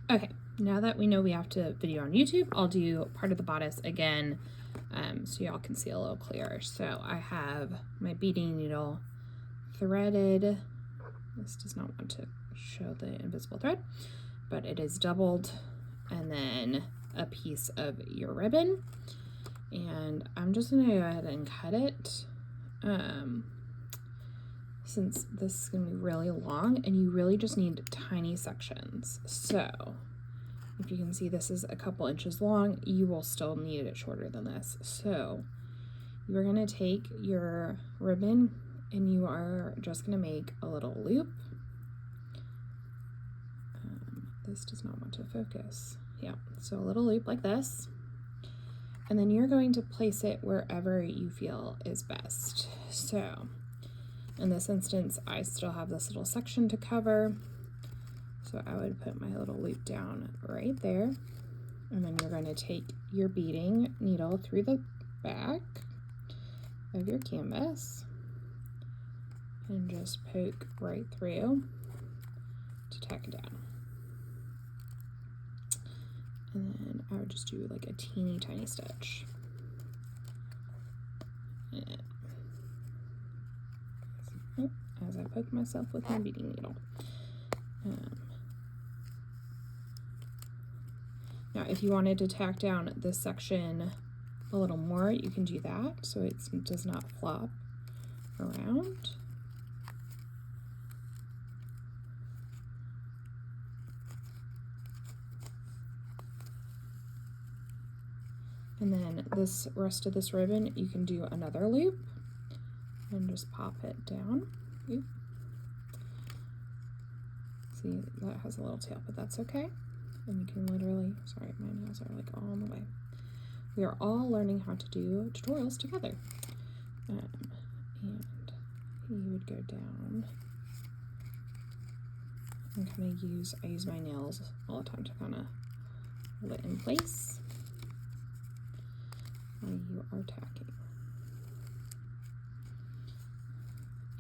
Okay, now that we know we have to video on YouTube, I'll do part of the bodice again so y'all can see a little clearer. So I have my beading needle threaded. This does not want to show the invisible thread, but it is doubled, and then a piece of your ribbon. And I'm just gonna go ahead and cut it since this is gonna be really long, and you really just need tiny sections. So if you can see, this is a couple inches long. You will still need it shorter than this. So you're gonna take your ribbon and you are just gonna make a little loop. This does not want to focus. Yeah, so a little loop like this. And then you're going to place it wherever you feel is best. So in this instance, I still have this little section to cover. So I would put my little loop down right there. And then you're going to take your beading needle through the back of your canvas and just poke right through to tack it down. And then I would just do like a teeny tiny stitch. And as I poke myself with my beading needle. Now, if you wanted to tack down this section a little more, you can do that so it does not flop around. And then this rest of this ribbon, you can do another loop and just pop it down. Oop. See, that has a little tail, but that's okay. And you can literally, sorry, my nails are like all in the way. We are all learning how to do tutorials together. And you would go down and kind of I use my nails all the time to kind of hold it in place while you are tacking.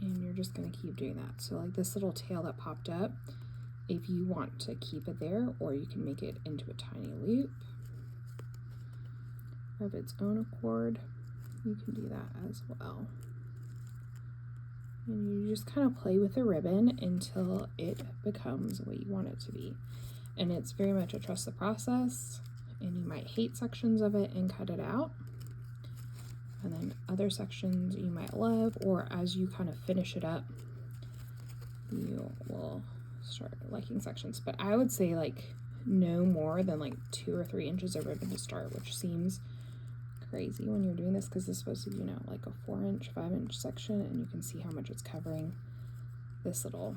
And you're just going to keep doing that. So like this little tail that popped up, if you want to keep it there, or you can make it into a tiny loop of its own accord, you can do that as well. And you just kind of play with the ribbon until it becomes what you want it to be. And it's very much a trust the process, and you might hate sections of it and cut it out. And then other sections you might love, or as you kind of finish it up, you will start liking sections. But I would say like no more than like 2 or 3 inches of ribbon to start, which seems crazy when you're doing this because it's supposed to be, you know, like a 4-inch, 5-inch section, and you can see how much it's covering this little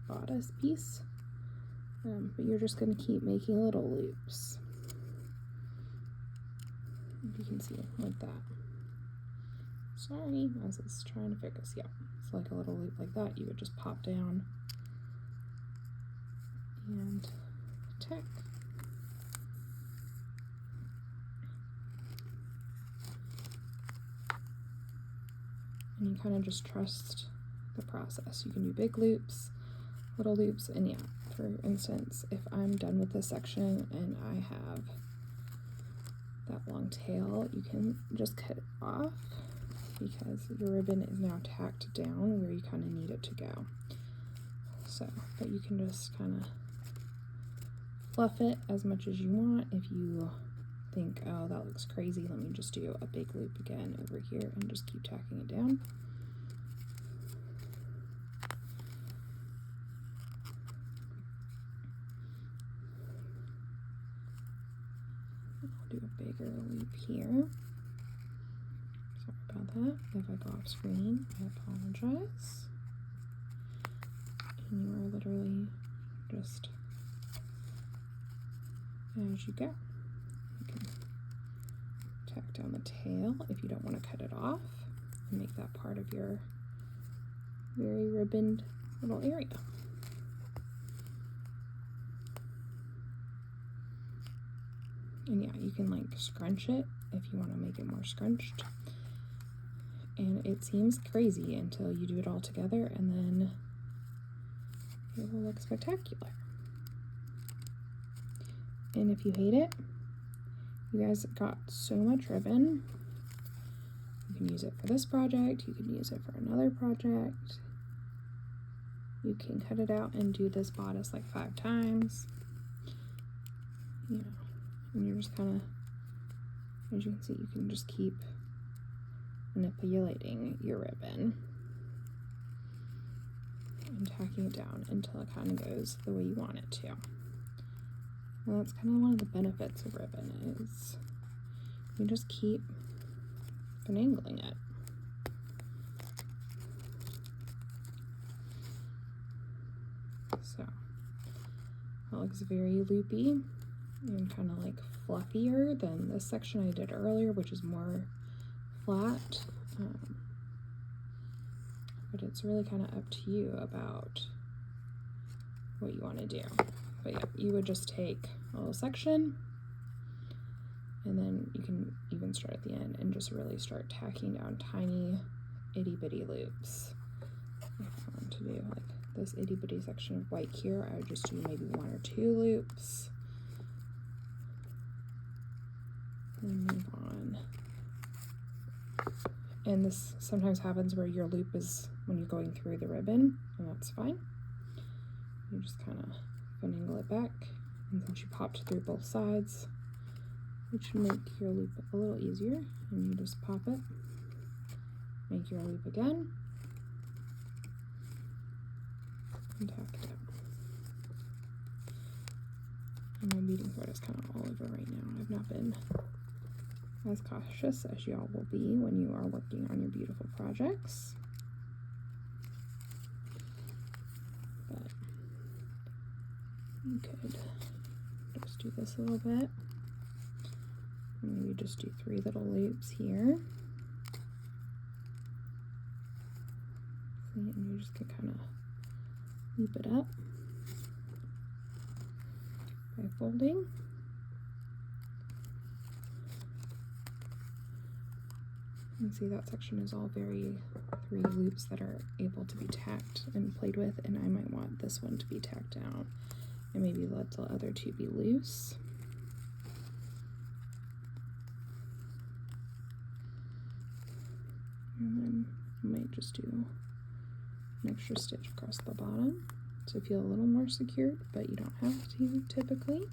bodice piece. But you're just going to keep making little loops. If you can see like that. Sorry, as it's trying to focus. Yeah, it's like a little loop like that. You would just pop down and tack. And you kind of just trust the process. You can do big loops, little loops, and yeah, for instance, if I'm done with this section and I have that long tail, you can just cut it off because your ribbon is now tacked down where you kind of need it to go. So, but you can just kind of fluff it as much as you want. If you think, oh, that looks crazy, let me just do a big loop again over here and just keep tacking it down. I'll do a bigger loop here. Sorry about that. If I go off screen, I apologize. And you are literally just as you go. You can tack down the tail if you don't want to cut it off and make that part of your very ribboned little area. And yeah, you can like scrunch it if you want to make it more scrunched. And it seems crazy until you do it all together, and then it will look spectacular. And if you hate it, you guys got so much ribbon. You can use it for this project, you can use it for another project. You can cut it out and do this bodice like 5 times. You know, and you're just kind of, as you can see, you can just keep manipulating your ribbon and tacking it down until it kind of goes the way you want it to. And that's kind of one of the benefits of ribbon is you just keep finagling it. So it looks very loopy and kind of like fluffier than this section I did earlier, which is more flat. But it's really kind of up to you about what you want to do. But yeah, you would just take a little section, and then you can even start at the end and just really start tacking down tiny itty bitty loops. If I want to do like this itty bitty section of white here, I would just do maybe 1 or 2 loops and move on. And this sometimes happens where your loop is when you're going through the ribbon, and that's fine. You just kind of finagle it back, and since you popped through both sides, it should make your loop a little easier. And you just pop it, make your loop again, and tack it up. And my beading thread is kind of all over right now. I've not been as cautious as y'all will be when you are working on your beautiful projects. But you could just do this a little bit. And maybe just do 3 little loops here. See, and you just can kind of loop it up by folding. And see, that section is all 3 loops that are able to be tacked and played with, and I might want this one to be tacked down and maybe let the other 2 be loose. And then I might just do an extra stitch across the bottom to feel a little more secured, but you don't have to typically.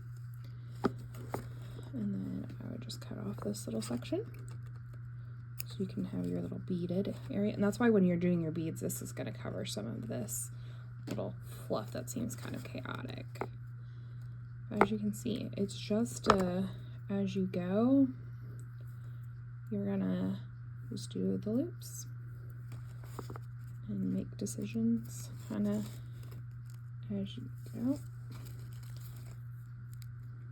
And then I would just cut off this little section so you can have your little beaded area. And that's why when you're doing your beads, this is going to cover some of this little fluff that seems kind of chaotic. As you can see, it's just as you go, you're gonna just do the loops and make decisions kind of as you go.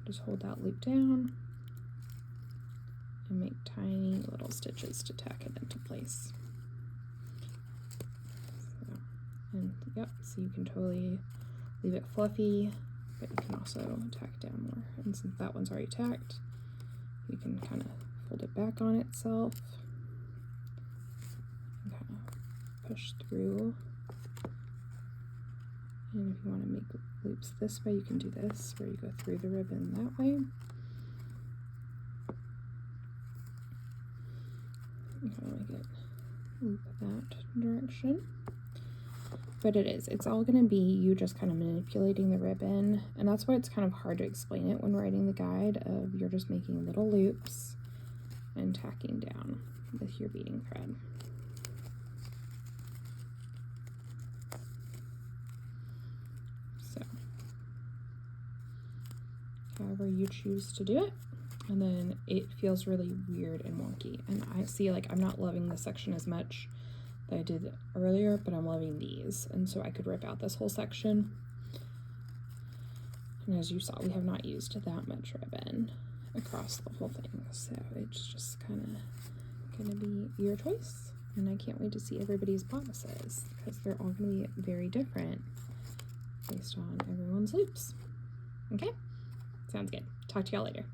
Just hold that loop down and make tiny little stitches to tack it into place. So, and yep, so you can totally leave it fluffy, but you can also tack down more. And since that one's already tacked, you can kind of fold it back on itself and kind of push through. And if you want to make loops this way, you can do this, where you go through the ribbon that way. And kind of make it loop that direction. But it's all going to be you just kind of manipulating the ribbon, and that's why it's kind of hard to explain it when writing the guide of you're just making little loops and tacking down with your beading thread. So however you choose to do it, and then it feels really weird and wonky, and I see like I'm not loving this section as much that I did earlier, but I'm loving these, and so I could rip out this whole section. And as you saw, we have not used that much ribbon across the whole thing, so it's just kind of gonna be your choice. And I can't wait to see everybody's bodices, because they're all gonna be very different based on everyone's loops. Okay, sounds good. Talk to y'all later.